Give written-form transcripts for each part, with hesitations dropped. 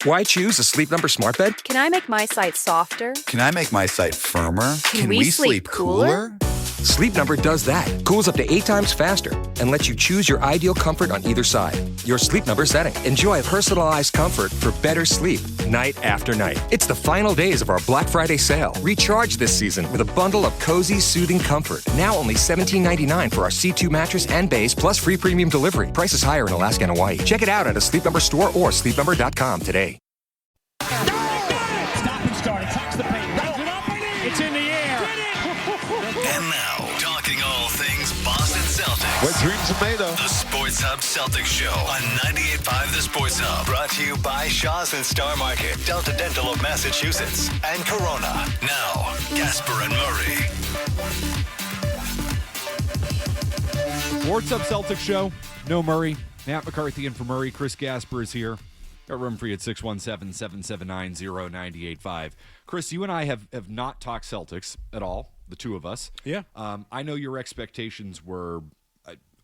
Why choose a Sleep Number smart bed? Can I make my site softer? Can I make my site firmer? Can we sleep cooler? Sleep Number does that. Cools up to 8 times faster and lets you choose your ideal comfort on either side. Your Sleep Number setting. Enjoy personalized comfort for better sleep night after night. It's the final days of our Black Friday sale. Recharge this season with a bundle of cozy, soothing comfort. Now only $17.99 for our C2 mattress and base, plus free premium delivery. Prices higher in Alaska and Hawaii. Check it out at a Sleep Number store or sleepnumber.com today. Stop and start. Attacks the paint. Runs it up. It's in the air. And now, talking all things Boston Celtics. What dreams are made of. The Sports Hub Celtics Show on 98.5 The Sports Hub. Brought to you by Shaw's and Star Market, Delta Dental of Massachusetts, and Corona. Now, Gasper and Murray. Sports Hub Celtics Show. No Murray. Matt McCarthy in for Murray. Chris Gasper is here. Got room for you at 617-779-0985. Chris, you and I have not talked Celtics at all, the two of us. Yeah. I know your expectations were,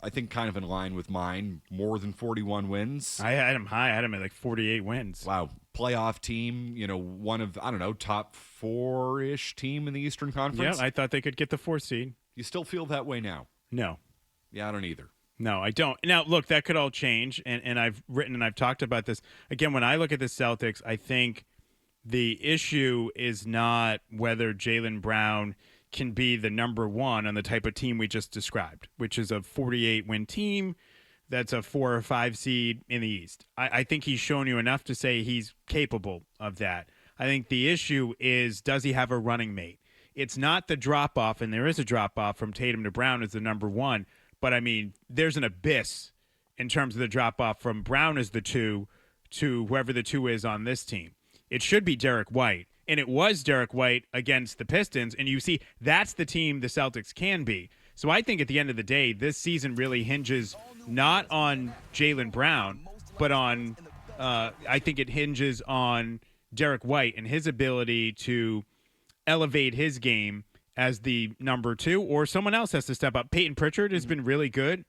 I think, kind of in line with mine, more than 41 wins. I had him high. I had him at like 48 wins. Wow. Playoff team, one of, top 4-ish team in the Eastern Conference. Yeah, I thought they could get the 4th seed. You still feel that way now? No. Yeah, I don't either. No, I don't. Now, look, that could all change, and I've written and I've talked about this. Again, when I look at the Celtics, I think the issue is not whether Jaylen Brown can be the number one on the type of team we just described, which is a 48-win team that's a 4 or 5 seed in the East. I think he's shown you enough to say he's capable of that. I think the issue is, does he have a running mate? It's not the drop-off, and there is a drop-off from Tatum to Brown as the number one. But, I mean, there's an abyss in terms of the drop-off from Brown as the 2 to whoever the 2 is on this team. It should be Derrick White, and it was Derrick White against the Pistons, and you see that's the team the Celtics can be. So I think at the end of the day, this season really hinges not on Jaylen Brown, but on I think it hinges on Derrick White and his ability to elevate his game as the number 2, or someone else has to step up. Peyton Pritchard has been really good.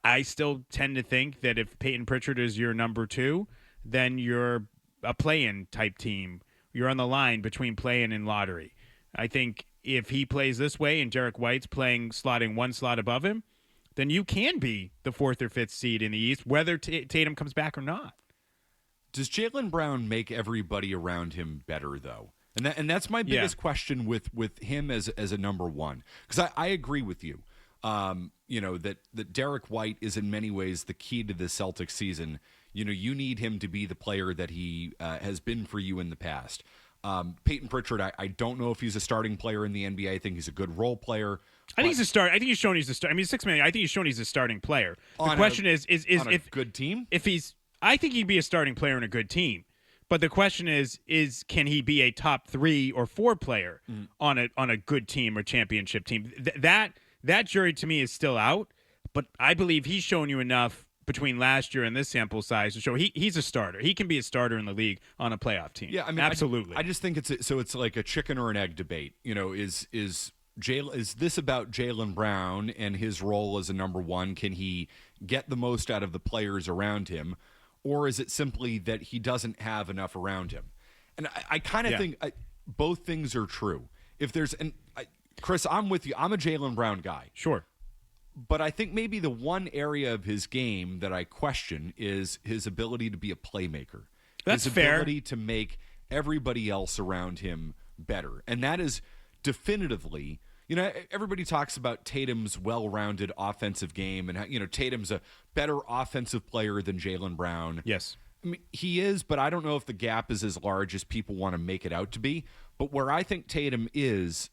I still tend to think that if Peyton Pritchard is your number 2, then you're a play-in type team. You're on the line between play-in and lottery. I think if he plays this way and Derrick White's slotting one slot above him, then you can be the 4th or 5th seed in the East, whether Tatum comes back or not. Does Jaylen Brown make everybody around him better, though? And that's my biggest question with him as a number one, because I agree with you, that Derrick White is in many ways the key to the Celtics season. You need him to be the player that he has been for you in the past. Peyton Pritchard, I don't know if he's a starting player in the NBA. I think he's a good role player. I think he's a start. I think he's shown he's a start. I mean, 6 man. I think he's shown he's a starting player. The question is on a good team. I think he'd be a starting player in a good team. But the question is can he be a top 3 or 4 player on a good team or championship team? That jury to me is still out. But I believe he's shown you enough between last year and this sample size to show he's a starter. He can be a starter in the league on a playoff team. Yeah, I mean, absolutely. I just think it's like a chicken or an egg debate. Is this about Jaylen Brown and his role as a number 1? Can he get the most out of the players around him? Or is it simply that he doesn't have enough around him? And I kind of think both things are true. Chris, I'm with you. I'm a Jaylen Brown guy. Sure. But I think maybe the one area of his game that I question is his ability to be a playmaker. That's his fair. Ability to make everybody else around him better. And that is definitively... everybody talks about Tatum's well-rounded offensive game and how, Tatum's a better offensive player than Jaylen Brown. Yes. I mean, he is, but I don't know if the gap is as large as people want to make it out to be. But where I think Tatum is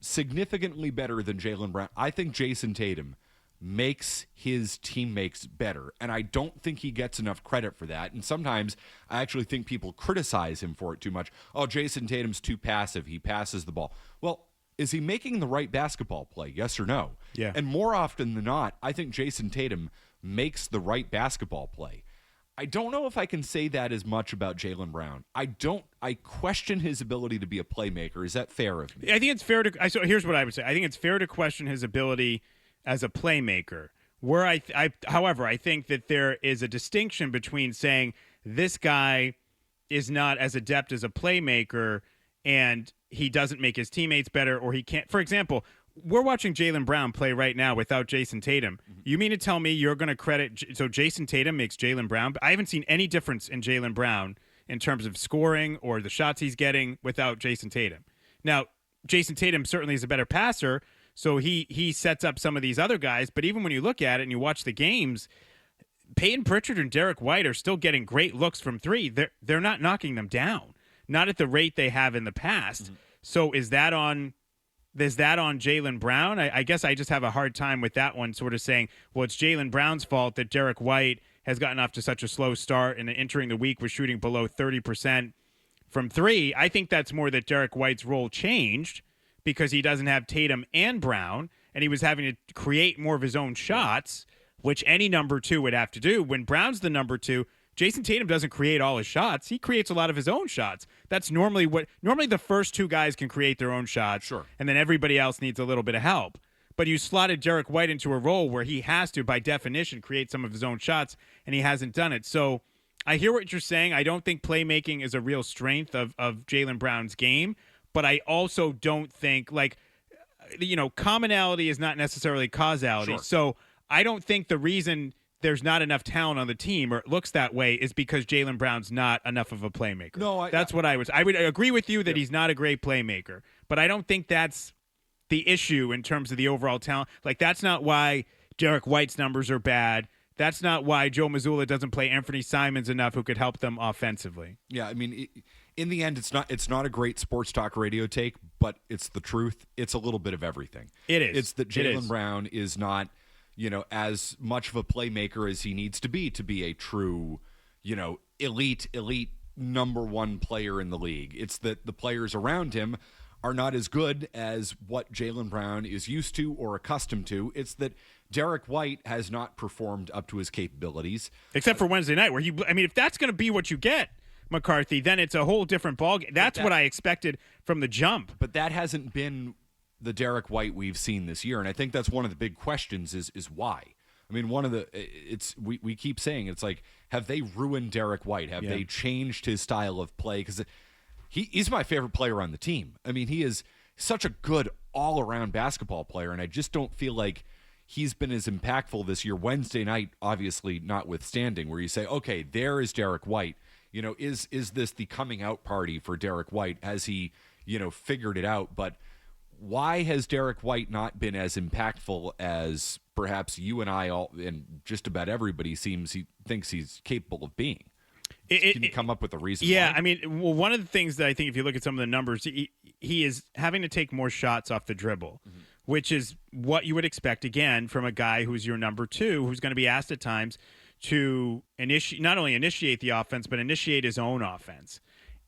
significantly better than Jaylen Brown, I think Jason Tatum makes his teammates better. And I don't think he gets enough credit for that. And sometimes I actually think people criticize him for it too much. Oh, Jason Tatum's too passive. He passes the ball. Well, is he making the right basketball play? Yes or no? Yeah. And more often than not, I think Jason Tatum makes the right basketball play. I don't know if I can say that as much about Jaylen Brown. I question his ability to be a playmaker. Is that fair of me? I think it's fair to. So here's what I would say. I think it's fair to question his ability as a playmaker. However, I think that there is a distinction between saying this guy is not as adept as a playmaker and he doesn't make his teammates better, or he can't. For example, we're watching Jaylen Brown play right now without Jason Tatum. You mean to tell me you're going to credit so Jason Tatum makes Jaylen Brown? I haven't seen any difference in Jaylen Brown in terms of scoring or the shots he's getting without Jason Tatum. Now, Jason Tatum certainly is a better passer, so he sets up some of these other guys, but even when you look at it and you watch the games, Peyton Pritchard and Derrick White are still getting great looks from three. They're not knocking them down, not at the rate they have in the past. So is that on Jaylen Brown? I guess I just have a hard time with that one, sort of saying, well, it's Jaylen Brown's fault that Derrick White has gotten off to such a slow start and entering the week was shooting below 30% from three. I think that's more that Derrick White's role changed because he doesn't have Tatum and Brown, and he was having to create more of his own shots, which any number two would have to do. When Brown's the number two, Jason Tatum doesn't create all his shots. He creates a lot of his own shots. That's normally the first two guys can create their own shots, sure, and then everybody else needs a little bit of help. But you slotted Derrick White into a role where he has to, by definition, create some of his own shots, and he hasn't done it. So I hear what you're saying. I don't think playmaking is a real strength of Jaylen Brown's game, but I also don't think, commonality is not necessarily causality. Sure. So I don't think the reason there's not enough talent on the team, or it looks that way, is because Jaylen Brown's not enough of a playmaker. No, that's what I would agree with you that he's not a great playmaker, but I don't think that's the issue in terms of the overall talent. Like, that's not why Derrick White's numbers are bad. That's not why Joe Mazzulla doesn't play Anthony Simons enough who could help them offensively. Yeah, I mean, in the end, it's not a great sports talk radio take, but it's the truth. It's a little bit of everything. It is. It's that Jaylen Brown is not, as much of a playmaker as he needs to be a true, elite number one player in the league. It's that the players around him are not as good as what Jaylen Brown is used to or accustomed to. It's that Derrick White has not performed up to his capabilities. Except for Wednesday night, where if that's going to be what you get, McCarthy, then it's a whole different ballgame. That's what I expected from the jump. But that hasn't been the Derrick White we've seen this year, and I think that's one of the big questions is why. I mean, we keep saying, it's like, have they ruined Derrick White? Have they changed his style of play? Because he's my favorite player on the team. I mean, he is such a good all-around basketball player, and I just don't feel like he's been as impactful this year. Wednesday night, obviously, notwithstanding, where you say, okay, there is Derrick White. Is this the coming out party for Derrick White? Has he, figured it out? But why has Derrick White not been as impactful as perhaps you and I all, and just about everybody thinks he's capable of being? Can you come up with a reason? Yeah, why? I mean, well, one of the things that I think, if you look at some of the numbers, he is having to take more shots off the dribble, which is what you would expect, again, from a guy who's your number two, who's going to be asked at times to not only initiate the offense, but initiate his own offense.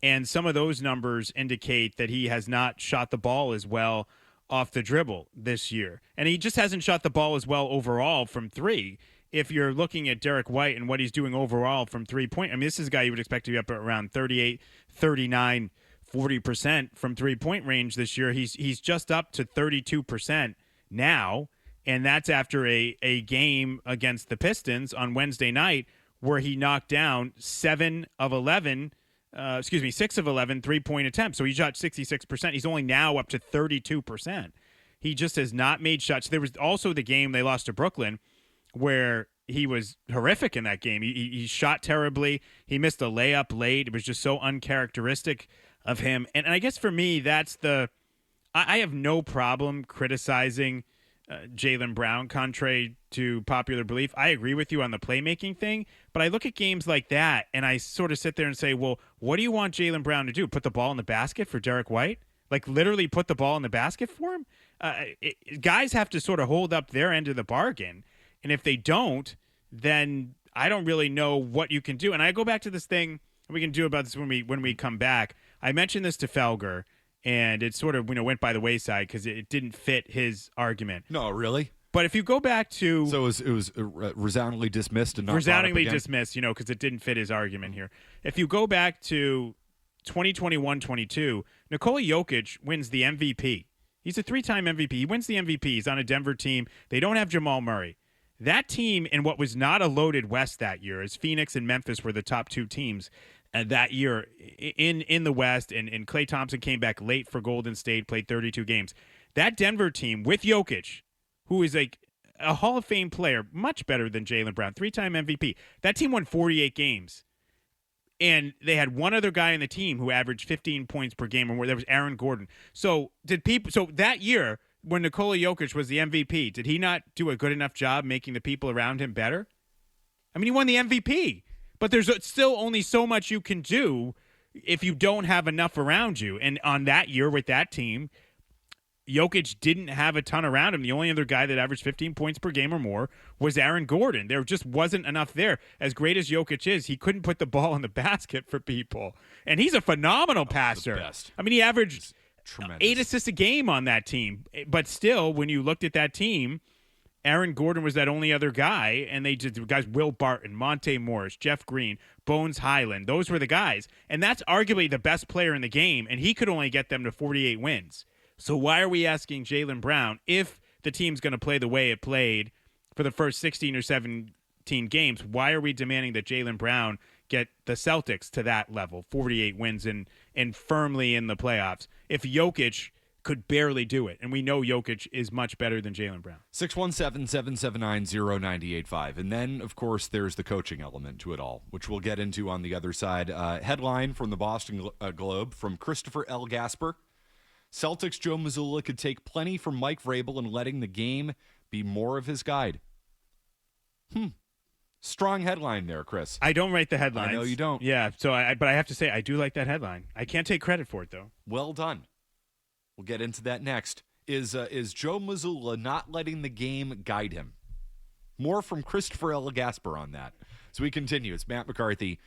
And some of those numbers indicate that he has not shot the ball as well off the dribble this year. And he just hasn't shot the ball as well overall from three. If you're looking at Derrick White and what he's doing overall from three-point, this is a guy you would expect to be up at around 38, 39, 40% from three-point range this year. He's just up to 32% now, and that's after a game against the Pistons on Wednesday night where he knocked down 6 of 11 three-point attempts. So he shot 66%. He's only now up to 32%. He just has not made shots. There was also the game they lost to Brooklyn where he was horrific in that game. He shot terribly. He missed a layup late. It was just so uncharacteristic of him. And I guess for me, I have no problem criticizing Jaylen Brown, contrary to popular belief. I agree with you on the playmaking thing, but I look at games like that and I sort of sit there and say, well, what do you want Jaylen Brown to do? Put the ball in the basket for Derrick White? Like, literally put the ball in the basket for him? Guys have to sort of hold up their end of the bargain, and if they don't, then I don't really know what you can do. And I go back to this thing, and we can do about this when we come back. I mentioned this to Felger, and it sort of went by the wayside because it didn't fit his argument. No, really? But if you go back to... So it was resoundingly dismissed and not resoundingly brought up again? dismissed, because it didn't fit his argument here. If you go back to 2021-22, Nikola Jokic wins the MVP. He's a 3-time MVP. He wins the MVP. He's on a Denver team. They don't have Jamal Murray. That team, in what was not a loaded West that year, as Phoenix and Memphis were the top two teams, that year in the West, and Klay Thompson came back late for Golden State, played 32 games. That Denver team with Jokic, who is like a Hall of Fame player, much better than Jaylen Brown, 3-time MVP. That team won 48 games. And they had one other guy on the team who averaged 15 points per game or more. That was Aaron Gordon. So that year when Nikola Jokic was the MVP, did he not do a good enough job making the people around him better? I mean, he won the MVP. But there's still only so much you can do if you don't have enough around you. And on that year with that team, Jokic didn't have a ton around him. The only other guy that averaged 15 points per game or more was Aaron Gordon. There just wasn't enough there. As great as Jokic is, he couldn't put the ball in the basket for people. And he's a phenomenal passer. Best. I mean, he averaged 8 assists a game on that team. But still, when you looked at that team, Aaron Gordon was that only other guy, and they just guys Will Barton, Monte Morris, Jeff Green, Bones Highland. Those were the guys. And that's arguably the best player in the game, and he could only get them to 48 wins. So why are we asking Jaylen Brown, if the team's going to play the way it played for the first 16 or 17 games, why are we demanding that Jaylen Brown get the Celtics to that level, 48 wins and firmly in the playoffs, if Jokic could barely do it? And we know Jokic is much better than Jaylen Brown. 617-779-0985. And then, of course, there's the coaching element to it all, which we'll get into on the other side. Headline from the Boston Globe from Christopher L. Gasper. Celtics Joe Mazzulla could take plenty from Mike Vrabel and letting the game be more of his guide. Strong headline there, Chris. I don't write the headlines. I know you don't. Yeah, but I have to say, I do like that headline. I can't take credit for it, though. Well done. We'll get into that next. Is Joe Mazzulla not letting the game guide him? More from Christopher L. Gasper on that. So we continue. It's Matt McCarthy,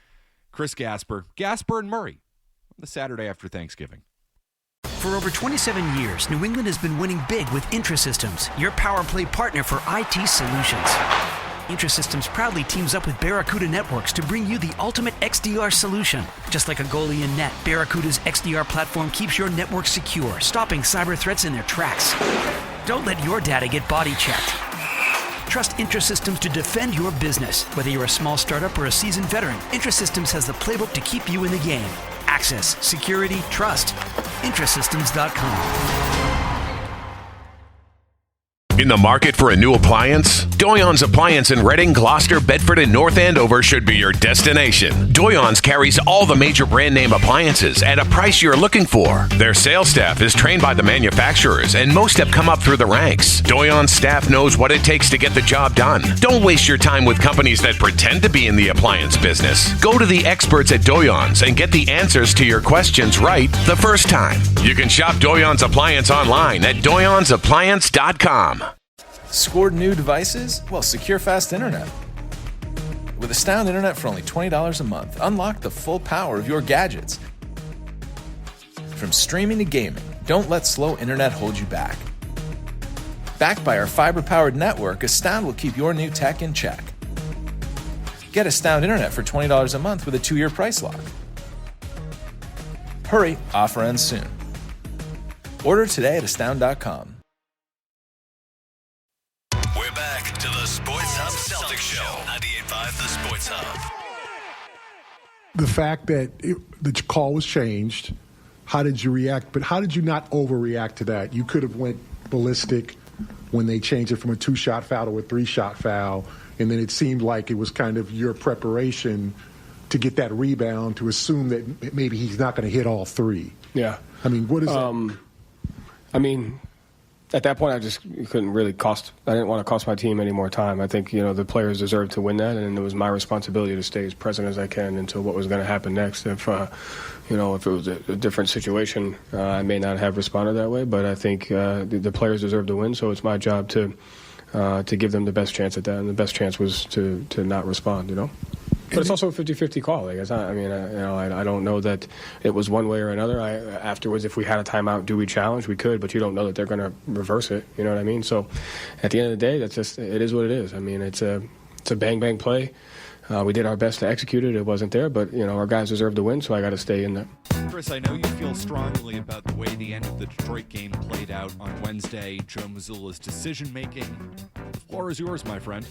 Chris Gasper, Gasper and Murray on the Saturday after Thanksgiving. For over 27 years, New England has been winning big with IntraSystems, your power play partner for IT solutions. IntraSystems proudly teams up with Barracuda Networks to bring you the ultimate XDR solution. Just like a goalie in net, Barracuda's XDR platform keeps your network secure, stopping cyber threats in their tracks. Don't let your data get body checked. Trust IntraSystems to defend your business. Whether you're a small startup or a seasoned veteran, IntraSystems has the playbook to keep you in the game. Access, security, trust. IntraSystems.com. In the market for a new appliance? Doyon's Appliance in Reading, Gloucester, Bedford, and North Andover should be your destination. Doyon's carries all the major brand name appliances at a price you're looking for. Their sales staff is trained by the manufacturers, and most have come up through the ranks. Doyon's staff knows what it takes to get the job done. Don't waste your time with companies that pretend to be in the appliance business. Go to the experts at Doyon's and get the answers to your questions right the first time. You can shop Doyon's Appliance online at doyonsappliance.com. Scored new devices? Well, secure fast internet. With Astound Internet for only $20 a month, unlock the full power of your gadgets. From streaming to gaming, don't let slow internet hold you back. Backed by our fiber-powered network, Astound will keep your new tech in check. Get Astound Internet for $20 a month with a 2-year price lock. Hurry, offer ends soon. Order today at astound.com. We're back to the Sports Hub Celtics Show. 98.5 The Sports Hub. The fact that the call was changed, how did you react? But how did you not overreact to that? You could have went ballistic when they changed it from a 2-shot foul to a 3-shot foul, and then it seemed like it was kind of your preparation to get that rebound, to assume that maybe he's not going to hit all 3. Yeah. I mean, what is that? I mean, at that point, I just couldn't really I didn't want to cost my team any more time. I think, the players deserved to win that, and it was my responsibility to stay as present as I can until what was going to happen next. If it was a different situation, I may not have responded that way, but I think the players deserve to win, so it's my job to give them the best chance at that, and the best chance was to not respond, But it's also a 50-50 call. I don't know that it was one way or another. Afterwards, if we had a timeout, do we challenge? We could, but you don't know that they're going to reverse it. You know what I mean? So, at the end of the day, it is what it is. I mean, it's a bang play. We did our best to execute it. It wasn't there, but our guys deserve to win, so I got to stay in there. Chris, I know you feel strongly about the way the end of the Detroit game played out on Wednesday. Joe Mazzulla's decision making. The floor is yours, my friend.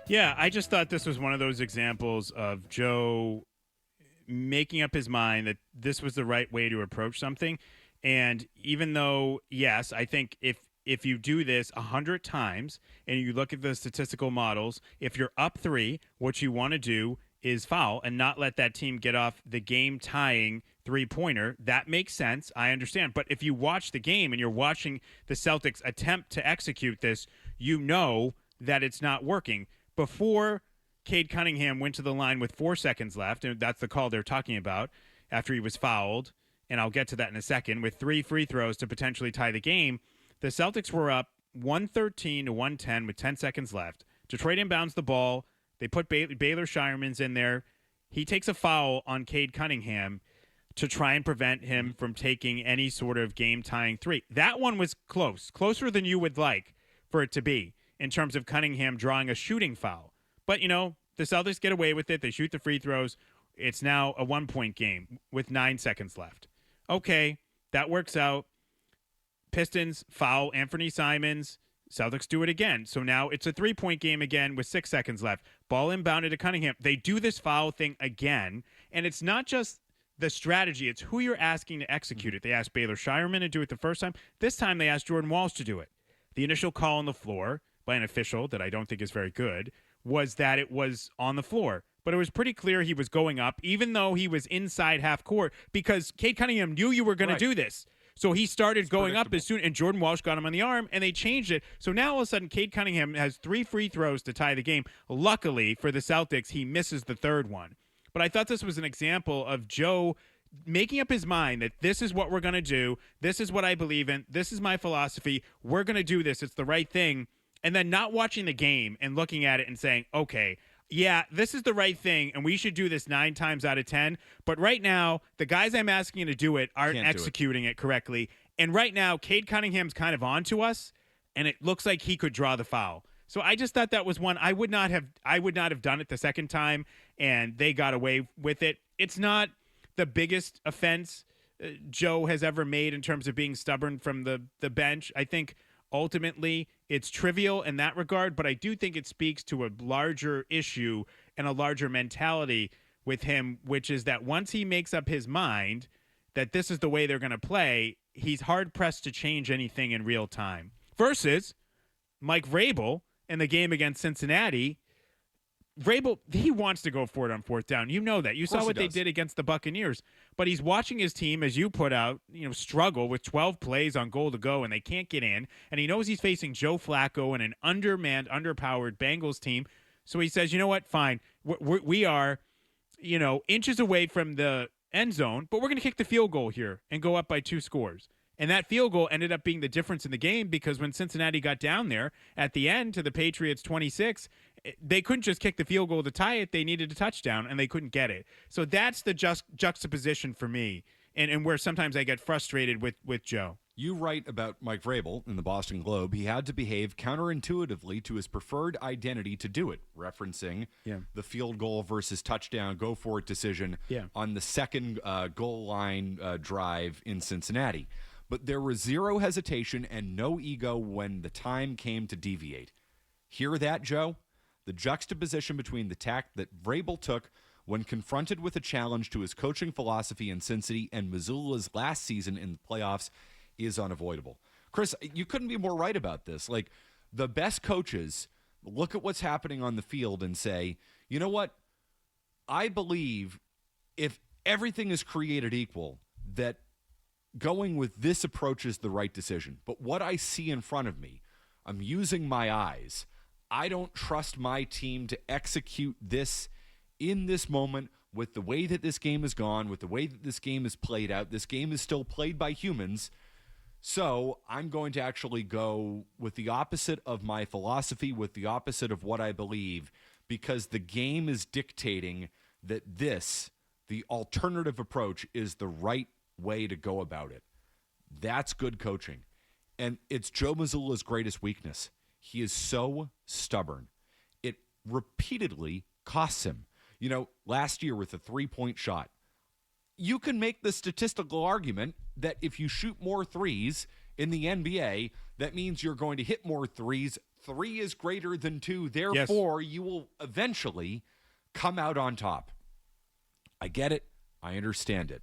Yeah, I just thought this was one of those examples of Joe making up his mind that this was the right way to approach something. And even though, yes, I think if you do this 100 times and you look at the statistical models, if you're up 3, what you want to do is foul and not let that team get off the game-tying three-pointer. That makes sense. I understand. But if you watch the game and you're watching the Celtics attempt to execute this, you know that it's not working. Before Cade Cunningham went to the line with 4 seconds left, and that's the call they're talking about, after he was fouled, and I'll get to that in a second, with 3 free throws to potentially tie the game, the Celtics were up 113 to 110 with 10 seconds left. Detroit inbounds the ball. They put Baylor Shireman's in there. He takes a foul on Cade Cunningham to try and prevent him from taking any sort of game-tying 3. That one was close, closer than you would like for it to be in terms of Cunningham drawing a shooting foul. But, the Celtics get away with it. They shoot the free throws. It's now a 1-point game with 9 seconds left. Okay, that works out. Pistons foul Anthony Simons. Celtics do it again. So now it's a 3-point game again with 6 seconds left. Ball inbounded to Cunningham. They do this foul thing again. And it's not just the strategy. It's who you're asking to execute it. They asked Baylor Shireman to do it the first time. This time they asked Jordan Walsh to do it. The initial call on the floor by an official that I don't think is very good was that it was on the floor. But it was pretty clear he was going up, even though he was inside half court, because Cade Cunningham knew you were going to do this. So he started going up as soon, and Jordan Walsh got him on the arm, and they changed it. So now all of a sudden, Cade Cunningham has 3 free throws to tie the game. Luckily for the Celtics, he misses the third one. But I thought this was an example of Joe making up his mind that this is what we're going to do. This is what I believe in. This is my philosophy. We're going to do this. It's the right thing. And then not watching the game and looking at it and saying, okay, yeah, this is the right thing, and we should do this 9 times out of 10. But right now, the guys I'm asking to do it aren't executing it correctly. And right now, Cade Cunningham's kind of on to us, and it looks like he could draw the foul. So I just thought that was one I would not have done it the second time, and they got away with it. It's not the biggest offense Joe has ever made in terms of being stubborn from the bench. I think ultimately it's trivial in that regard, but I do think it speaks to a larger issue and a larger mentality with him, which is that once he makes up his mind that this is the way they're going to play, he's hard-pressed to change anything in real time. Versus Mike Vrabel in the game against Cincinnati. Vrabel, he wants to go for it on 4th down. You know that. You saw what they did against the Buccaneers. But he's watching his team, as you put out, struggle with 12 plays on goal to go, and they can't get in. And he knows he's facing Joe Flacco and an undermanned, underpowered Bengals team. So he says, you know what, fine. We are, inches away from the end zone, but we're going to kick the field goal here and go up by 2 scores. And that field goal ended up being the difference in the game, because when Cincinnati got down there at the end to the Patriots 26, they couldn't just kick the field goal to tie it. They needed a touchdown, and they couldn't get it. So that's the juxtaposition for me, and where sometimes I get frustrated with Joe. You write about Mike Vrabel in the Boston Globe. He had to behave counterintuitively to his preferred identity to do it, referencing the field goal versus touchdown go-for-it decision on the second goal line drive in Cincinnati. But there was zero hesitation and no ego when the time came to deviate. Hear that, Joe? The juxtaposition between the tact that Vrabel took when confronted with a challenge to his coaching philosophy in Cincinnati and Missoula's last season in the playoffs is unavoidable. Chris, you couldn't be more right about this. Like, the best coaches look at what's happening on the field and say, you know what? I believe if everything is created equal, that going with this approach is the right decision. But what I see in front of me, I'm using my eyes. I don't trust my team to execute this in this moment with the way that this game has gone, with the way that this game is played out. This game is still played by humans. So I'm going to actually go with the opposite of my philosophy, with the opposite of what I believe, because the game is dictating that this, the alternative approach, is the right way to go about it. That's good coaching. And it's Joe Mazzulla's greatest weakness. He is so stubborn. It repeatedly costs him. Last year with a 3-point shot, you can make the statistical argument that if you shoot more threes in the NBA, that means you're going to hit more threes. 3 is greater than 2. Therefore, you will eventually come out on top. I get it. I understand it.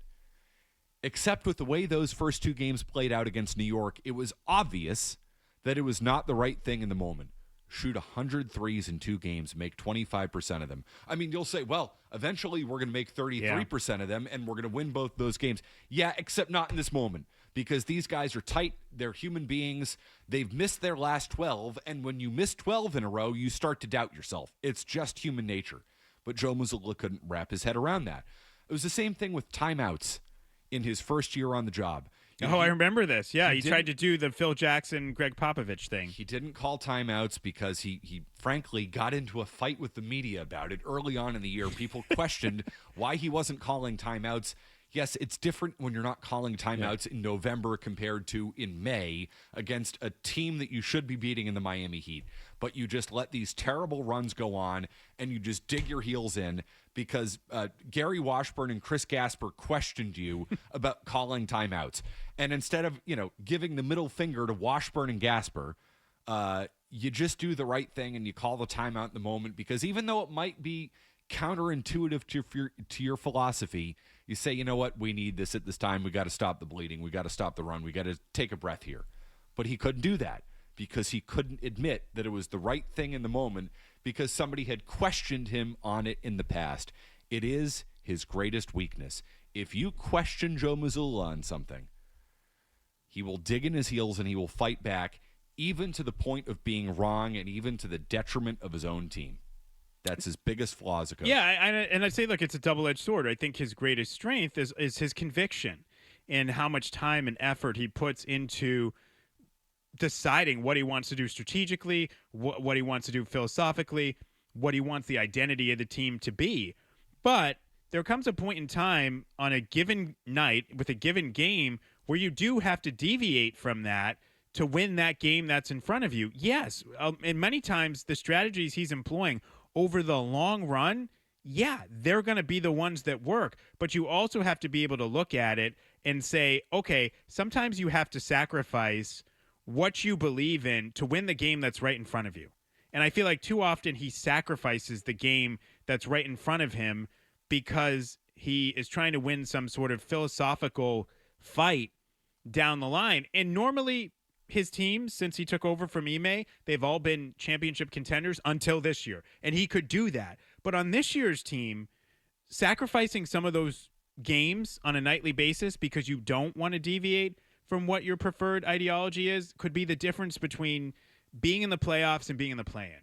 Except with the way those first 2 games played out against New York, it was obvious that it was not the right thing in the moment. Shoot 100 threes in 2 games, make 25% of them. I mean, you'll say, well, eventually we're going to make 33% of them, and we're going to win both those games. Yeah, except not in this moment, because these guys are tight. They're human beings. They've missed their last 12, and when you miss 12 in a row, you start to doubt yourself. It's just human nature. But Joe Mazzulla couldn't wrap his head around that. It was the same thing with timeouts in his first year on the job. I remember this. Yeah, he tried to do the Phil Jackson, Greg Popovich thing. He didn't call timeouts because he frankly got into a fight with the media about it early on in the year. People questioned why he wasn't calling timeouts. Yes, it's different when you're not calling timeouts in November compared to in May against a team that you should be beating in the Miami Heat. But you just let these terrible runs go on, and you just dig your heels in because Gary Washburn and Chris Gasper questioned you about calling timeouts. And instead of, giving the middle finger to Washburn and Gasper, you just do the right thing and you call the timeout in the moment, because even though it might be counterintuitive to your philosophy, you say, you know what, we need this at this time. We got to stop the bleeding. We got to stop the run. We got to take a breath here. But he couldn't do that because he couldn't admit that it was the right thing in the moment because somebody had questioned him on it in the past. It is his greatest weakness. If you question Joe Mazzulla on something, he will dig in his heels and he will fight back, even to the point of being wrong and even to the detriment of his own team. That's his biggest flaw as a coach. Yeah, and I say, look, it's a double-edged sword. I think his greatest strength is his conviction and how much time and effort he puts into deciding what he wants to do strategically, what he wants to do philosophically, what he wants the identity of the team to be. But there comes a point in time on a given night with a given game where you do have to deviate from that to win that game that's in front of you. Yes, and many times the strategies he's employing over the long run, yeah, they're going to be the ones that work. But you also have to be able to look at it and say, okay, sometimes you have to sacrifice what you believe in to win the game that's right in front of you. And I feel like too often he sacrifices the game that's right in front of him because he is trying to win some sort of philosophical fight down the line. And normally his teams, since he took over from Ime, they've all been championship contenders until this year. And he could do that. But on this year's team, sacrificing some of those games on a nightly basis because you don't want to deviate from what your preferred ideology is could be the difference between being in the playoffs and being in the play-in.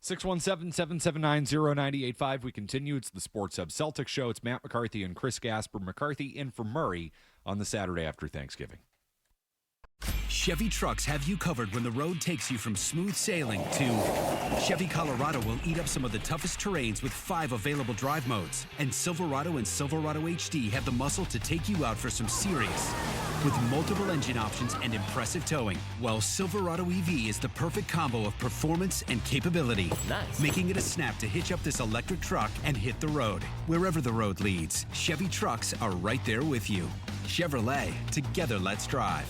617-779-0985. We continue. It's the Sports Hub Celtics Show. It's Matt McCarthy and Chris Gasper McCarthy in for Murray on the Saturday after Thanksgiving. Chevy trucks have you covered when the road takes you from smooth sailing to Chevy Colorado will eat up some of the toughest terrains with 5 available drive modes. And Silverado and Silverado HD have the muscle to take you out for some serious with multiple engine options and impressive towing. While Silverado EV is the perfect combo of performance and capability, making it a snap to hitch up this electric truck and hit the road. Wherever the road leads, Chevy trucks are right there with you. Chevrolet, together let's drive.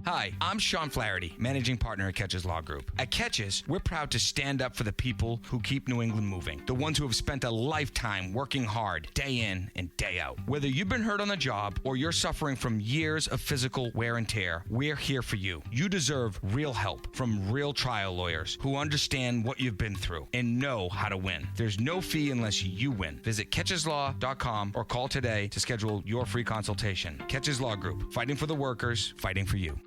Hi, I'm Sean Flaherty, managing partner at Catches Law Group. At Catches, we're proud to stand up for the people who keep New England moving, the ones who have spent a lifetime working hard, day in and day out. Whether you've been hurt on the job or you're suffering from years of physical wear and tear, we're here for you. You deserve real help from real trial lawyers who understand what you've been through and know how to win. There's no fee unless you win. Visit catcheslaw.com or call today to schedule your free consultation. Catches Law Group, fighting for the workers, fighting for you.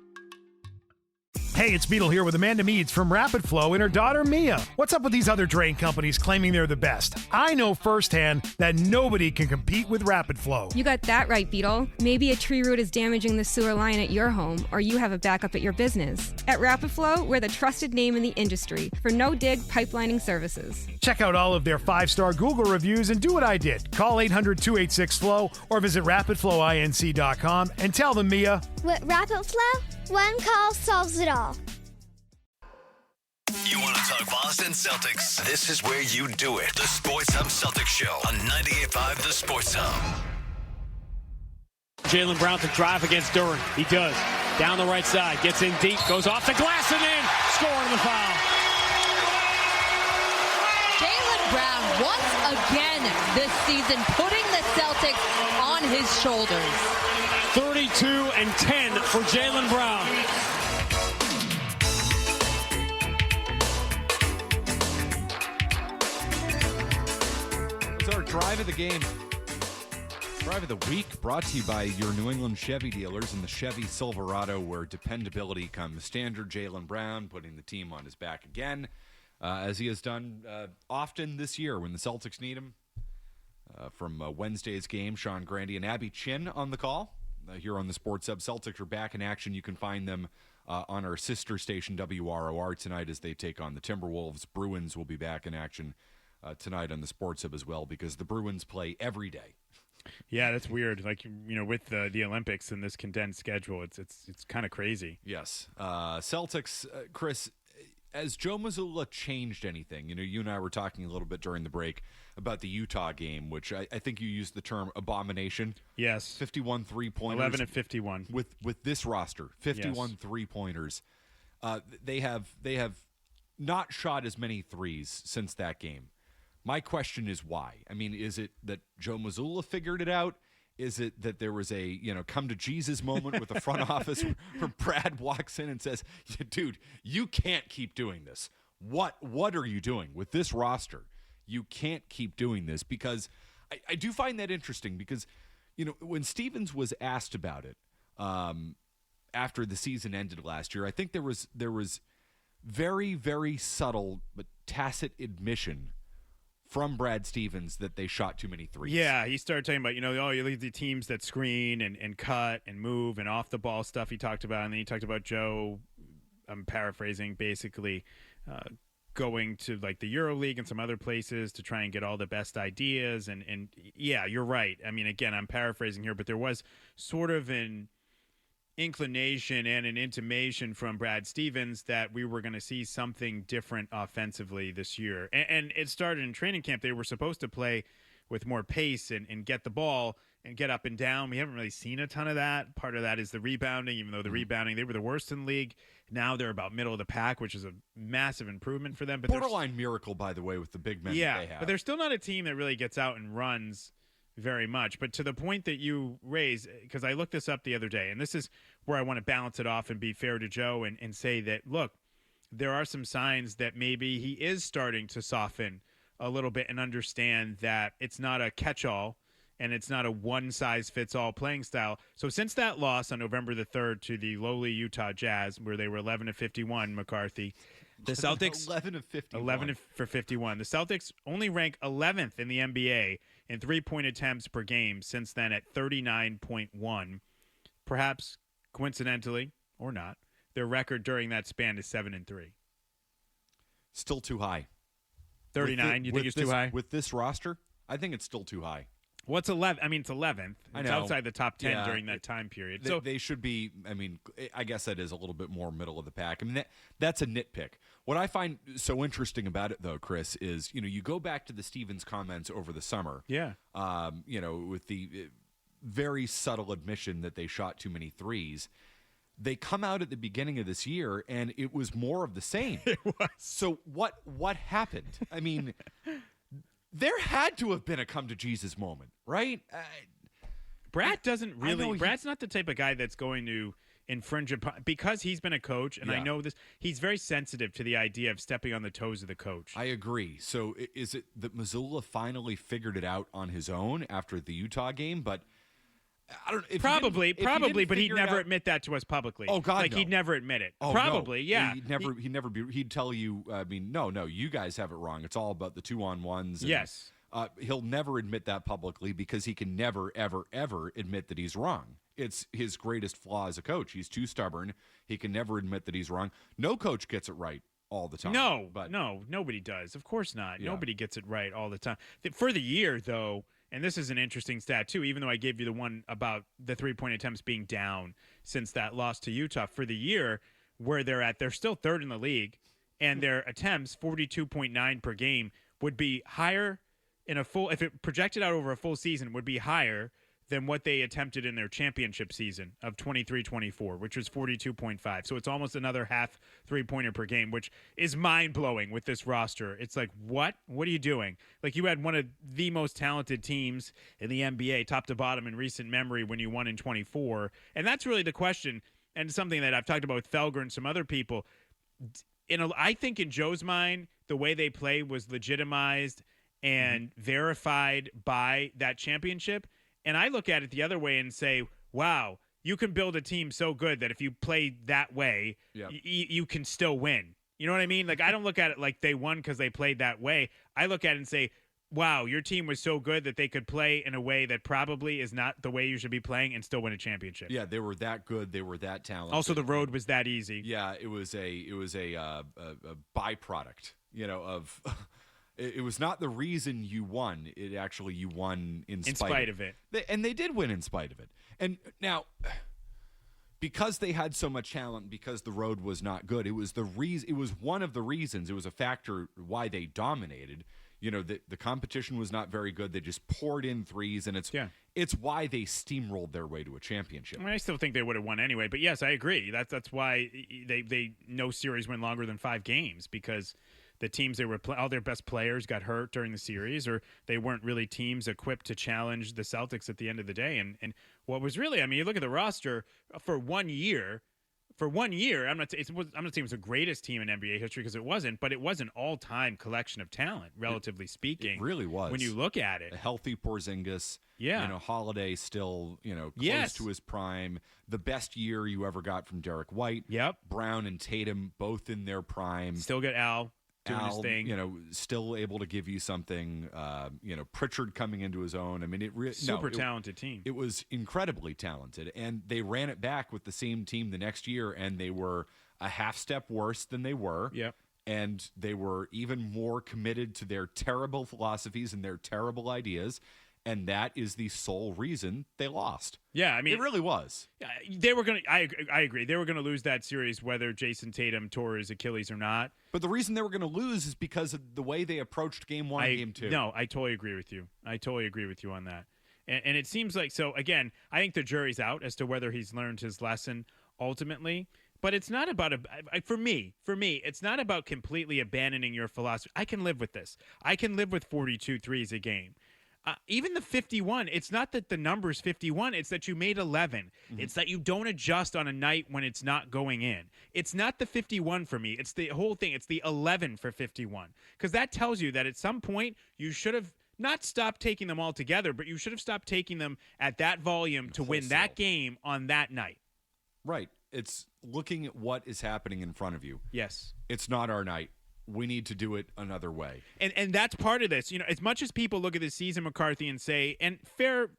Hey, it's Beetle here with Amanda Meads from Rapid Flow and her daughter Mia. What's up with these other drain companies claiming they're the best? I know firsthand that nobody can compete with Rapid Flow. You got that right, Beetle. Maybe a tree root is damaging the sewer line at your home, or you have a backup at your business. At Rapid Flow, we're the trusted name in the industry for no-dig pipelining services. Check out all of their 5-star Google reviews and do what I did. Call 800-286-FLOW or visit rapidflowinc.com and tell them, Mia. With Rapid Flow, one call solves it all. You want to talk Boston Celtics? This is where you do it. The Sports Hub Celtics Show on 98.5 The Sports Hub. Jaylen Brown to drive against Duren. He does. Down the right side. Gets in deep. Goes off the glass and in. Scoring the foul. Jaylen Brown once again this season, putting the Celtics on his shoulders. 32-10 for Jaylen Brown. It's our drive of the game. Drive of the week brought to you by your New England Chevy dealers and the Chevy Silverado, where dependability comes standard. Jaylen Brown putting the team on his back again, as he has done often this year when the Celtics need him. From Wednesday's game, Sean Grandy and Abby Chin on the call here on the Sports Hub. Celtics are back in action. You can find them on our sister station WROR tonight as they take on the Timberwolves. Bruins will be back in action tonight on the Sports Hub as well, because the Bruins play every day. Yeah, that's weird. Like, with the Olympics and this condensed schedule, it's kind of crazy. Yes. Celtics, Chris, has Joe Mazzulla changed anything? You and I were talking a little bit during the break about the Utah game, which I think you used the term abomination. Yes. 51 3-pointers. 11 of 51. With this roster, 51 yes. 3-pointers. They have not shot as many threes since that game. My question is why? I mean, is it that Joe Mazzulla figured it out? Is it that there was a, come to Jesus moment with the front office where Brad walks in and says, dude, you can't keep doing this. What are you doing with this roster? You can't keep doing this, because I do find that interesting, because, when Stevens was asked about it after the season ended last year, I think there was very, very subtle but tacit admission from Brad Stevens that they shot too many threes. Yeah, he started talking about, you leave the teams that screen and cut and move and off the ball stuff he talked about. And then he talked about Joe, I'm paraphrasing, basically going to like the EuroLeague and some other places to try and get all the best ideas. And yeah, you're right. I mean, again, I'm paraphrasing here, but there was sort of an inclination and an intimation from Brad Stevens that we were going to see something different offensively this year. And it started in training camp. They were supposed to play with more pace and get the ball and get up and down. We haven't really seen a ton of that. Part of that is the rebounding, even though the rebounding, they were the worst in the league. Now they're about middle of the pack, which is a massive improvement for them. But borderline miracle, by the way, with the big men that they have. But they're still not a team that really gets out and runs very much. But to the point that you raise, because I looked this up the other day, and this is where I want to balance it off and be fair to Joe and say that, look, there are some signs that maybe he is starting to soften a little bit and understand that it's not a catch-all and it's not a one-size-fits-all playing style. So since that loss on November the 3rd to the lowly Utah Jazz, where they were 11 of 51, McCarthy, the Celtics 11 of 51. 11 for 51. The Celtics only rank 11th in the NBA in three-point attempts per game since then at 39.1. Perhaps coincidentally or not, their record during that span is 7-3. Still too high. 39, you think it's too high? With this roster, I think it's still too high. What's 11? I mean, it's 11th. It's outside the top 10 during that time period. So they should be, I mean, I guess that is a little bit more middle of the pack. I mean, that's a nitpick. What I find so interesting about it, though, Chris, is, you go back to the Stevens comments over the summer. Yeah. With the very subtle admission that they shot too many threes. They come out at the beginning of this year, and it was more of the same. It was. So what happened? I mean, there had to have been a come-to-Jesus moment, right? Brad doesn't really – Brad's not the type of guy that's going to infringe upon – because he's been a coach, and I know this, he's very sensitive to the idea of stepping on the toes of the coach. I agree. So is it that Mazzulla finally figured it out on his own after the Utah game? But – I don't know. Probably, but he'd never admit that to us publicly. Oh God, he'd never admit it. Oh, probably, no. yeah. He'd tell you. I mean, no, you guys have it wrong. It's all about the 2-on-1s. Yes. He'll never admit that publicly because he can never, ever, ever admit that he's wrong. It's his greatest flaw as a coach. He's too stubborn. He can never admit that he's wrong. No coach gets it right all the time. No, nobody does. Of course not. Yeah. Nobody gets it right all the time. For the year, though. And this is an interesting stat, too, even though I gave you the one about the three-point attempts being down since that loss to Utah. For the year, where they're still third in the league, and their attempts, 42.9 per game, would be higher in a full – if it projected out over a full season, would be higher than what they attempted in their championship season of 23-24, which was 42.5. So it's almost another half three-pointer per game, which is mind-blowing with this roster. It's like, what? What are you doing? Like, you had one of the most talented teams in the NBA, top to bottom in recent memory, when you won in 24. And that's really the question, and something that I've talked about with Felger and some other people. I think in Joe's mind, the way they play was legitimized and verified by that championship. And I look at it the other way and say, wow, you can build a team so good that if you play that way, you can still win. You know what I mean? Like, I don't look at it like they won because they played that way. I look at it and say, wow, your team was so good that they could play in a way that probably is not the way you should be playing and still win a championship. Yeah, they were that good. They were that talented. Also, the road was that easy. Yeah, it was a byproduct, of it was not the reason you won. It actually, you won in spite of it. And they did win in spite of it. And now, because they had so much talent, because the road was not good, it was one of the reasons. It was a factor why they dominated. The competition was not very good. They just poured in threes, and it's why they steamrolled their way to a championship. I mean, I still think they would have won anyway, but yes, I agree. That's why they no series went longer than 5 games, because the teams all their best players got hurt during the series, or they weren't really teams equipped to challenge the Celtics at the end of the day. And what was really, I mean, you look at the roster for 1 year. For 1 year, I'm not saying it was the greatest team in NBA history, because it wasn't, but it was an all-time collection of talent, relatively speaking. It really was. When you look at it. A healthy Porzingis. Yeah. Holiday still, close to his prime. The best year you ever got from Derrick White. Yep. Brown and Tatum both in their prime. Still get Al doing his thing. Still able to give you something. Pritchard coming into his own. I mean, super talented team. It was incredibly talented, and they ran it back with the same team the next year, and they were a half step worse than they were. Yep. And they were even more committed to their terrible philosophies and their terrible ideas. And that is the sole reason they lost. Yeah, I mean, it really was. They were going to. I agree. They were going to lose that series whether Jason Tatum tore his Achilles or not. But the reason they were going to lose is because of the way they approached Game 1 and Game 2. No, I totally agree with you. I totally agree with you on that. And it seems like, so again, I think the jury's out as to whether he's learned his lesson ultimately. But it's not about for me, it's not about completely abandoning your philosophy. I can live with this. I can live with 42 threes a game. Even the 51, it's not that the number's 51, it's that you made 11. Mm-hmm. It's that you don't adjust on a night when it's not going in. It's not the 51 for me. It's the whole thing. It's the 11 for 51. Because that tells you that at some point you should have not stopped taking them all together, but you should have stopped taking them at that volume to win that game on that night. Right. It's looking at what is happening in front of you. Yes. It's not our night. We need to do it another way. And that's part of this. As much as people look at this season, McCarthy, and say, and fair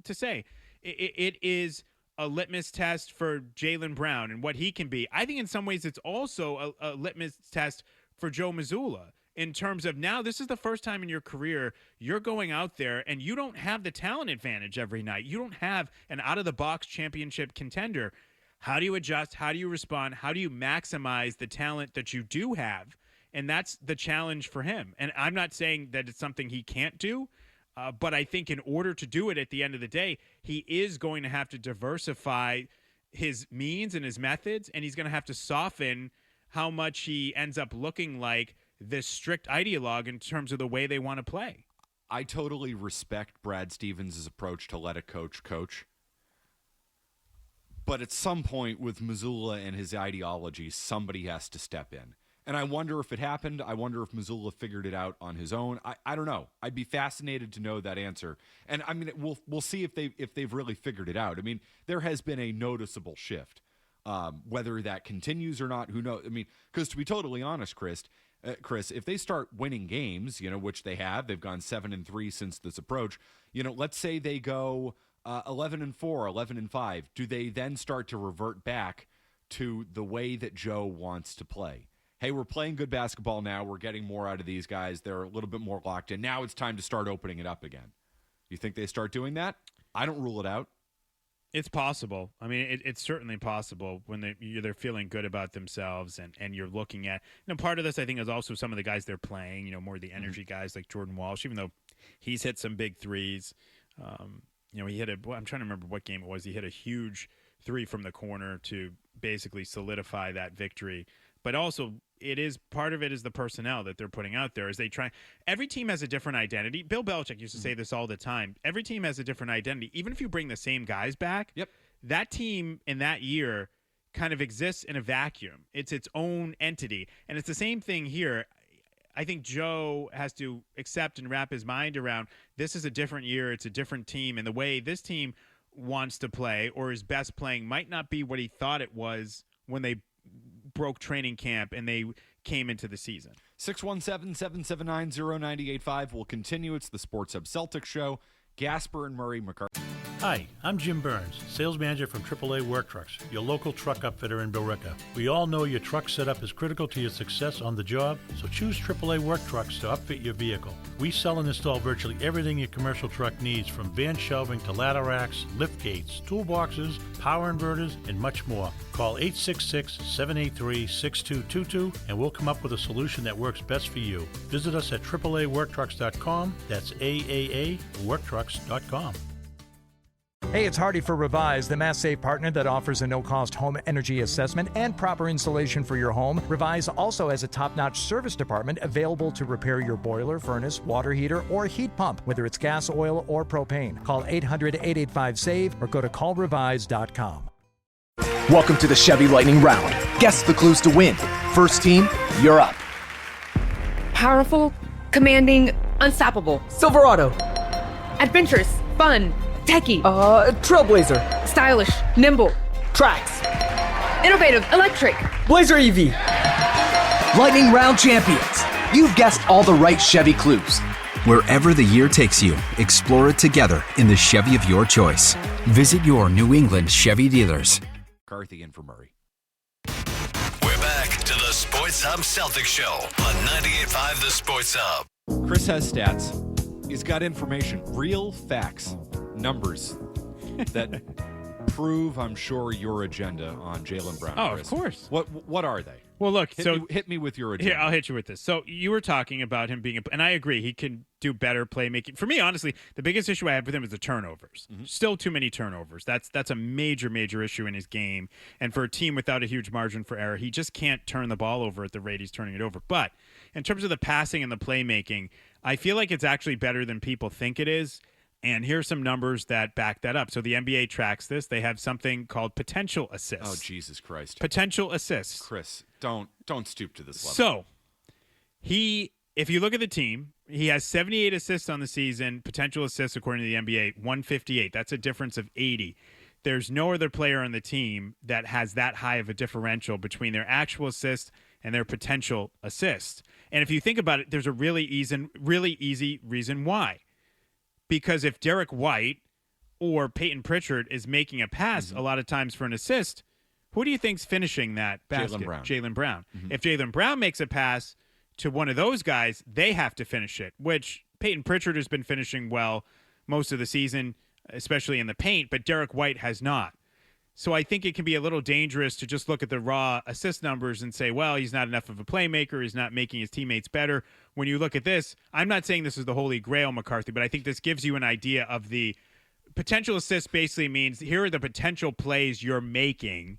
to say, it is a litmus test for Jaylen Brown and what he can be. I think in some ways it's also a litmus test for Joe Mazzulla in terms of, now this is the first time in your career you're going out there and you don't have the talent advantage every night. You don't have an out-of-the-box championship contender. How do you adjust? How do you respond? How do you maximize the talent that you do have? And that's the challenge for him. And I'm not saying that it's something he can't do, but I think in order to do it at the end of the day, he is going to have to diversify his means and his methods, and he's going to have to soften how much he ends up looking like this strict ideologue in terms of the way they want to play. I totally respect Brad Stevens' approach to let a coach coach. But at some point with Mazzulla and his ideology, somebody has to step in. And I wonder if it happened. I wonder if Mazzulla figured it out on his own. I don't know. I'd be fascinated to know that answer. And I mean, we'll see if they've really figured it out. I mean, there has been a noticeable shift. Whether that continues or not, who knows? I mean, because to be totally honest, Chris, if they start winning games, which they have, they've gone 7-3 since this approach. Let's say they go 11-4, 11-5. Do they then start to revert back to the way that Joe wants to play? Hey, we're playing good basketball now. We're getting more out of these guys. They're a little bit more locked in. Now it's time to start opening it up again. You think they start doing that? I don't rule it out. It's possible. I mean, it's certainly possible when they're feeling good about themselves and you're looking at part of this, I think, is also some of the guys they're playing, more the energy guys like Jordan Walsh, even though he's hit some big threes. he hit I'm trying to remember what game it was. He hit a huge three from the corner to basically solidify that victory. But also, part of it is the personnel that they're putting out there as they try. Every team has a different identity. Bill Belichick used to say this all the time. Every team has a different identity. Even if you bring the same guys back, that team in that year kind of exists in a vacuum. It's its own entity. And it's the same thing here. I think Joe has to accept and wrap his mind around this is a different year. It's a different team. And the way this team wants to play or is best playing might not be what he thought it was when they broke training camp and they came into the season. 617-779-0985 will continue. It's the Sports Hub Celtics Show. Gasper and Murray McCarthy. Hi, I'm Jim Burns, sales manager from AAA Work Trucks, your local truck upfitter in Billerica. We all know your truck setup is critical to your success on the job, so choose AAA Work Trucks to upfit your vehicle. We sell and install virtually everything your commercial truck needs, from van shelving to ladder racks, lift gates, toolboxes, power inverters, and much more. Call 866-783-6222 and we'll come up with a solution that works best for you. Visit us at AAAWorkTrucks.com. That's AAAWorkTrucks.com. Hey, it's Hardy for Revise, the Mass Save partner that offers a no-cost home energy assessment and proper installation for your home. Revise also has a top-notch service department available to repair your boiler, furnace, water heater, or heat pump, whether it's gas, oil, or propane. Call 800-885-SAVE or go to callrevise.com. Welcome to the Chevy Lightning Round. Guess the clues to win. First team, you're up. Powerful, commanding, unstoppable. Silverado. Adventurous, fun. Techie. Trailblazer. Stylish. Nimble. Trax. Innovative. Electric. Blazer EV. Lightning Round champions. You've guessed all the right Chevy clues. Wherever the year takes you, explore it together in the Chevy of your choice. Visit your New England Chevy dealers. McCarthy in for Murray. We're back to the Sports Hub Celtics Show on 98.5 The Sports Hub. Chris has stats. He's got information, real facts, numbers that prove, I'm sure, your agenda on Jaylen Brown. Oh, Chris. of course. What are they? Well, look, hit me with your agenda. Here, I'll hit you with this. So you were talking about him being, and I agree, he can do better playmaking. For me, honestly, the biggest issue I have with him is the turnovers. Mm-hmm. Still Still too many turnovers. That's a major issue in his game. And for a team without a huge margin for error, he just can't turn the ball over at the rate he's turning it over. But in terms of the passing and the playmaking, I feel like it's actually better than people think it is. And here's some numbers that back that up. So the NBA tracks this. They have something called potential assists. Oh, Jesus Christ. Potential assists. Chris, don't stoop to this level. So if you look at the team, he has 78 assists on the season. Potential assists, according to the NBA, 158. That's a difference of 80. There's no other player on the team that has that high of a differential between their actual assists and their potential assists. And if you think about it, there's a really easy reason why. Because if Derrick White or Peyton Pritchard is making a pass a lot of times for an assist, who do you think's finishing that basket? Jaylen Brown. Mm-hmm. If Jaylen Brown makes a pass to one of those guys, they have to finish it, which Peyton Pritchard has been finishing well most of the season, especially in the paint, but Derrick White has not. So I think it can be a little dangerous to just look at the raw assist numbers and say, well, he's not enough of a playmaker. He's not making his teammates better. When you look at this, I'm not saying this is the holy grail, McCarthy, but I think this gives you an idea of the potential assist. Basically means here are the potential plays you're making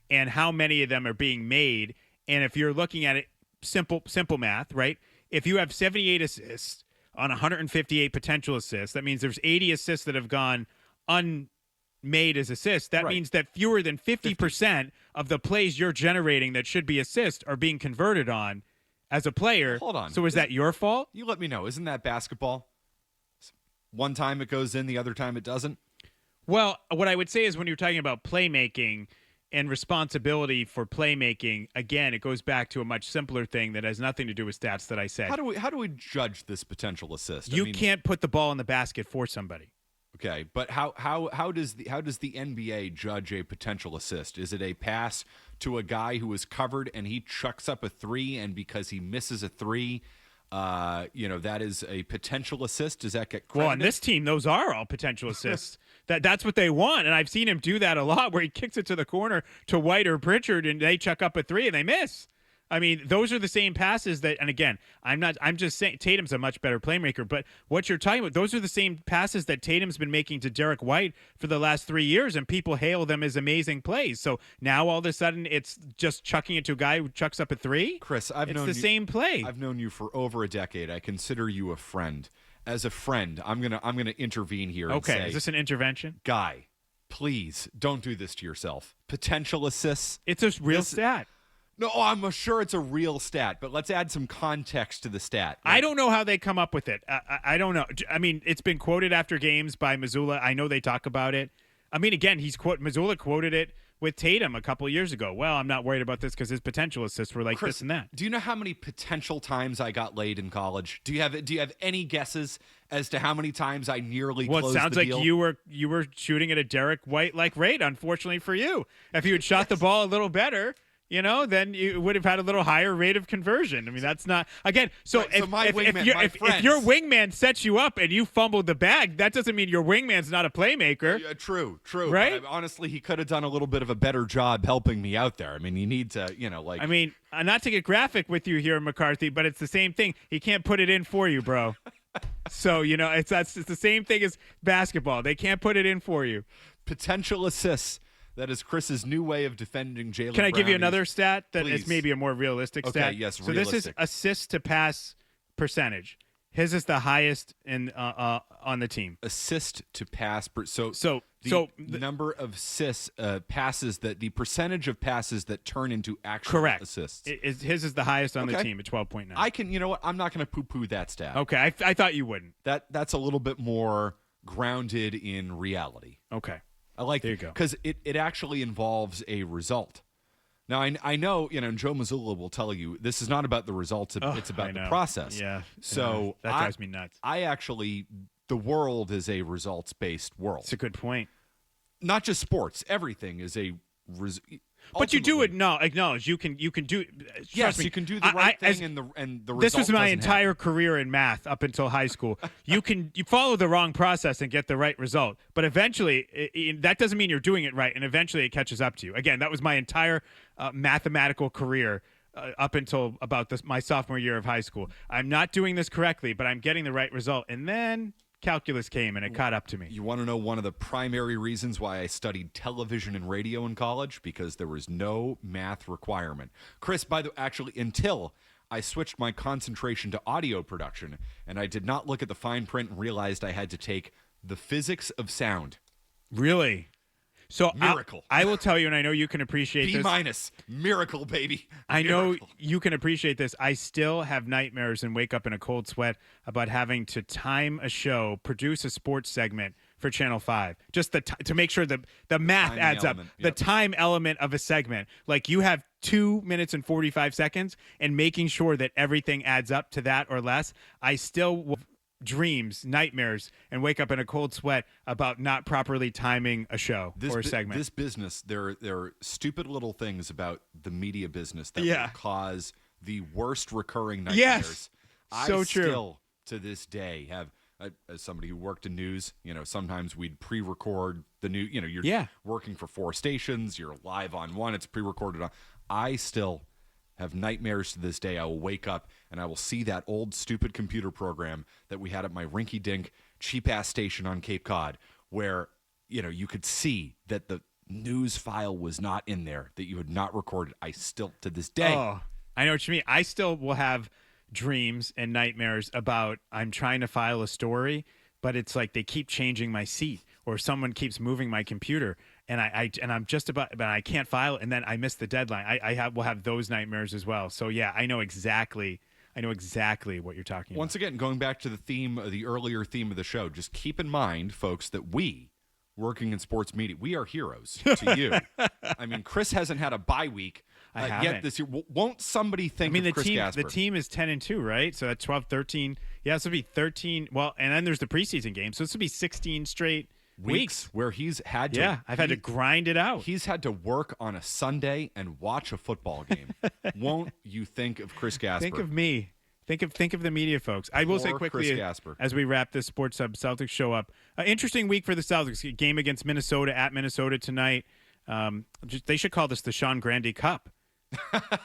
and how many of them are being made. And if you're looking at it, simple math, right? If you have 78 assists on 158 potential assists, that means there's 80 assists that have gone made as assists. That means that fewer than 50% of the plays you're generating that should be assists are being converted on as a player. Hold on. So is that your fault? You let me know. Isn't that basketball? One time it goes in, the other time it doesn't? Well, what I would say is when you're talking about playmaking and responsibility for playmaking, again, it goes back to a much simpler thing that has nothing to do with stats that I said. How do we judge this potential assist? You can't put the ball in the basket for somebody. Okay, but how does the NBA judge a potential assist? Is it a pass to a guy who is covered and he chucks up a three, and because he misses a three, that is a potential assist? Does that get credited? Well, on this team, those are all potential assists. That's what they want, and I've seen him do that a lot, where he kicks it to the corner to White or Pritchard, and they chuck up a three and they miss. I mean, those are the same passes that, and again, I'm just saying Tatum's a much better playmaker, but what you're talking about, those are the same passes that Tatum's been making to Derrick White for the last 3 years, and people hail them as amazing plays. So now all of a sudden it's just chucking it to a guy who chucks up a three? Chris, it's the same play. I've known you for over a decade. I consider you a friend. As a friend, I'm gonna intervene here. Okay, and say, is this an intervention? Guy, please don't do this to yourself. Potential assists. It's a real stat. No, I'm sure it's a real stat, but let's add some context to the stat. I don't know how they come up with it. I don't know. I mean, it's been quoted after games by Missoula. I know they talk about it. I mean, again, Missoula quoted it with Tatum a couple of years ago. Well, I'm not worried about this because his potential assists were like Chris, this and that. Do you know how many potential times I got laid in college? Do you have any guesses as to how many times I nearly closed the deal? Well, it sounds like you were shooting at a Derrick White like rate, unfortunately for you. If you had shot the ball a little better, then you would have had a little higher rate of conversion. I mean, that's not again. So, right, if your wingman sets you up and you fumbled the bag, that doesn't mean your wingman's not a playmaker. True. Right? Honestly, he could have done a little bit of a better job helping me out there. I mean, you need to, I mean, not to get graphic with you here, McCarthy, but it's the same thing. He can't put it in for you, bro. So it's the same thing as basketball. They can't put it in for you. Potential assists. That is Chris's new way of defending Jaylen Brown. Can I give you another stat that Please. is maybe a more realistic stat? Okay, yes, so this is assist to pass percentage. His is the highest on the team. Assist to pass. The number of passes the percentage of passes that turn into actual assists. His is the highest on the team at 12.9. I can. You know what? I'm not going to poo-poo that stat. Okay, I thought you wouldn't. That's a little bit more grounded in reality. Okay. I like there you go. Because it actually involves a result. Now, I know, and Joe Mazzulla will tell you, this is not about the results, it's about the process. Yeah. So that drives me nuts. The world is a results-based world. It's a good point. Not just sports. Everything is a But you do acknowledge you can do. Yes, me, you can do the right thing, and the result. This was my doesn't entire happen. career in math up until high school. You follow the wrong process and get the right result, but eventually that doesn't mean you're doing it right, and eventually it catches up to you. Again, that was my entire mathematical career up until about my sophomore year of high school. I'm not doing this correctly, but I'm getting the right result, and then calculus came and it caught up to me. You want to know one of the primary reasons why I studied television and radio in college? Because there was no math requirement. Chris, until I switched my concentration to audio production, and I did not look at the fine print and realized I had to take the physics of sound. Really? So miracle. I will tell you, and I know you can appreciate this. B-. Miracle, baby. I know you can appreciate this. I still have nightmares and wake up in a cold sweat about having to time a show, produce a sports segment for Channel 5, just to make sure the math time adds element. up. The time element of a segment. Like you have 2 minutes and 45 seconds, and making sure that everything adds up to that or less. I still will dreams, nightmares, and wake up in a cold sweat about not properly timing a show or a segment. This business, there are stupid little things about the media business that will cause the worst recurring nightmares. Yes, so I true. Still, to this day, have as somebody who worked in news, sometimes we'd pre-record the new. You're working for 4 stations, you're live on one, it's pre-recorded on. I still have nightmares to this day. I will wake up and I will see that old stupid computer program that we had at my rinky-dink cheap-ass station on Cape Cod where, you could see that the news file was not in there, that you had not recorded. I still, to this day. Oh, I know what you mean. I still will have dreams and nightmares about I'm trying to file a story, but it's like they keep changing my seat or someone keeps moving my computer. And I'm just about, but I can't file it, and then I miss the deadline. Will have those nightmares as well. So yeah, I know exactly what you're talking about. Once again, going back to the earlier theme of the show, just keep in mind, folks, that we, working in sports media, we are heroes to you. I mean, Chris hasn't had a bye week yet this year. Won't somebody think of Chris Gasper? The team is 10-2, right? So that's 12, 13. Yeah, this will be 13. Well, and then there's the preseason game, so this will be 16 straight weeks where he's had to. Yeah, I've had to grind it out. He's had to work on a Sunday and watch a football game. Won't you think of Chris Gasper? Think of me. Think of the media folks. I will say quickly as we wrap this Sports Hub Celtics show up. Interesting week for the Celtics. Game against Minnesota at Minnesota tonight. They should call this the Sean Grande Cup.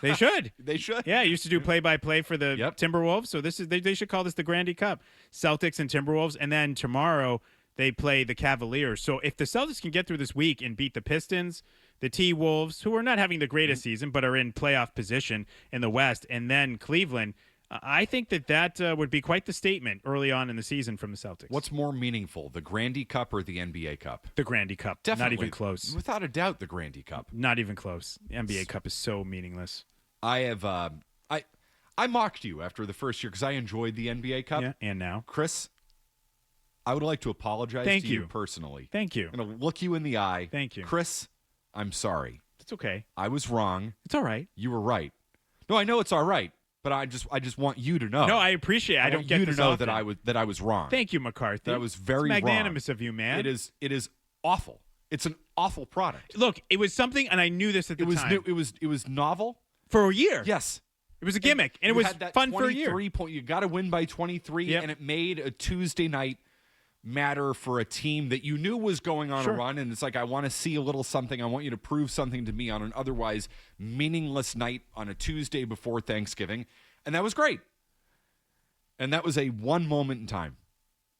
They should. They should. Yeah, I used to do play-by-play for the Timberwolves, so this is they should call this the Grandy Cup. Celtics and Timberwolves, and then tomorrow they play the Cavaliers. So if the Celtics can get through this week and beat the Pistons, the T-Wolves, who are not having the greatest season but are in playoff position in the West, and then Cleveland, I think that would be quite the statement early on in the season from the Celtics. What's more meaningful, the Grandy Cup or the NBA Cup? The Grandy Cup. Definitely. Not even close. Without a doubt, the Grandy Cup. Not even close. The NBA Cup is so meaningless. I have I mocked you after the first year because I enjoyed the NBA Cup. Yeah, and now. Chris, I would like to apologize Thank to you. you personally. Thank you. I'm going to look you in the eye. Thank you. Chris, I'm sorry. It's okay. I was wrong. It's all right. You were right. No, I know it's all right, but I just want you to know. No, I appreciate it. I don't want get you to this know often. that I was wrong. Thank you, McCarthy. That I was very it's magnanimous wrong. of you, man. It is awful. It's an awful product. Look, it was something, and I knew this at the time. New, it was novel for a year. Yes. It was a gimmick, and it was fun for a year. You got to win by 23, and it made a Tuesday night matter for a team that you knew was going on a run, and it's like, I want to see a little something. I want you to prove something to me on an otherwise meaningless night on a Tuesday before Thanksgiving, and that was great. And that was a one moment in time,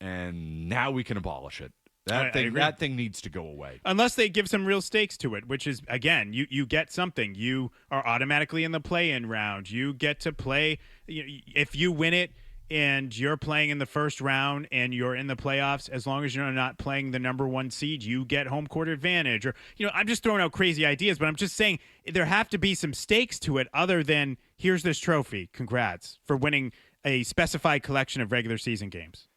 and now we can abolish it. That thing needs to go away. Unless they give some real stakes to it, which is, again, you get something. You are automatically in the play-in round. You get to play. If you win it and you're playing in the first round and you're in the playoffs, as long as you're not playing the number one seed, you get home court advantage. Or, I'm just throwing out crazy ideas, but I'm just saying there have to be some stakes to it other than, here's this trophy. Congrats for winning a specified collection of regular season games.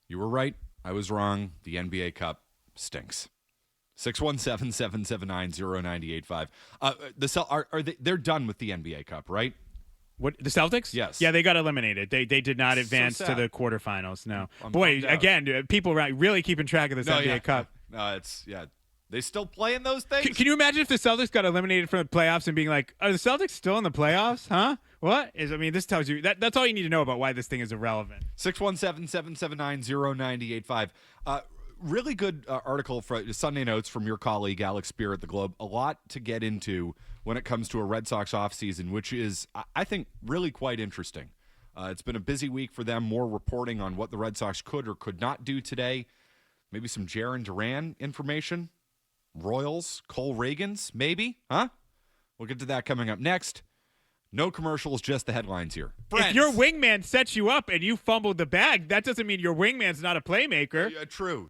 You were right. I was wrong. The NBA Cup stinks. 617-779-0985. They're done with the NBA Cup, right? What, the Celtics? Yes. Yeah, they got eliminated. They did not advance to the quarterfinals. No. Boy, again, people are really keeping track of this NBA Cup. They still playing those things? Can you imagine if the Celtics got eliminated from the playoffs and being like, are the Celtics still in the playoffs? Huh? What? This tells you that's all you need to know about why this thing is irrelevant. 617-779-0985. Really good article for Sunday Notes from your colleague Alex Spear at the Globe. A lot to get into when it comes to a Red Sox offseason, which is, I think, really quite interesting. It's been a busy week for them. More reporting on what the Red Sox could or could not do today. Maybe some Jarren Duran information. Royals, Cole Reagans, maybe? Huh? We'll get to that coming up next. No commercials, just the headlines here. Friends. If your wingman sets you up and you fumbled the bag, that doesn't mean your wingman's not a playmaker. True.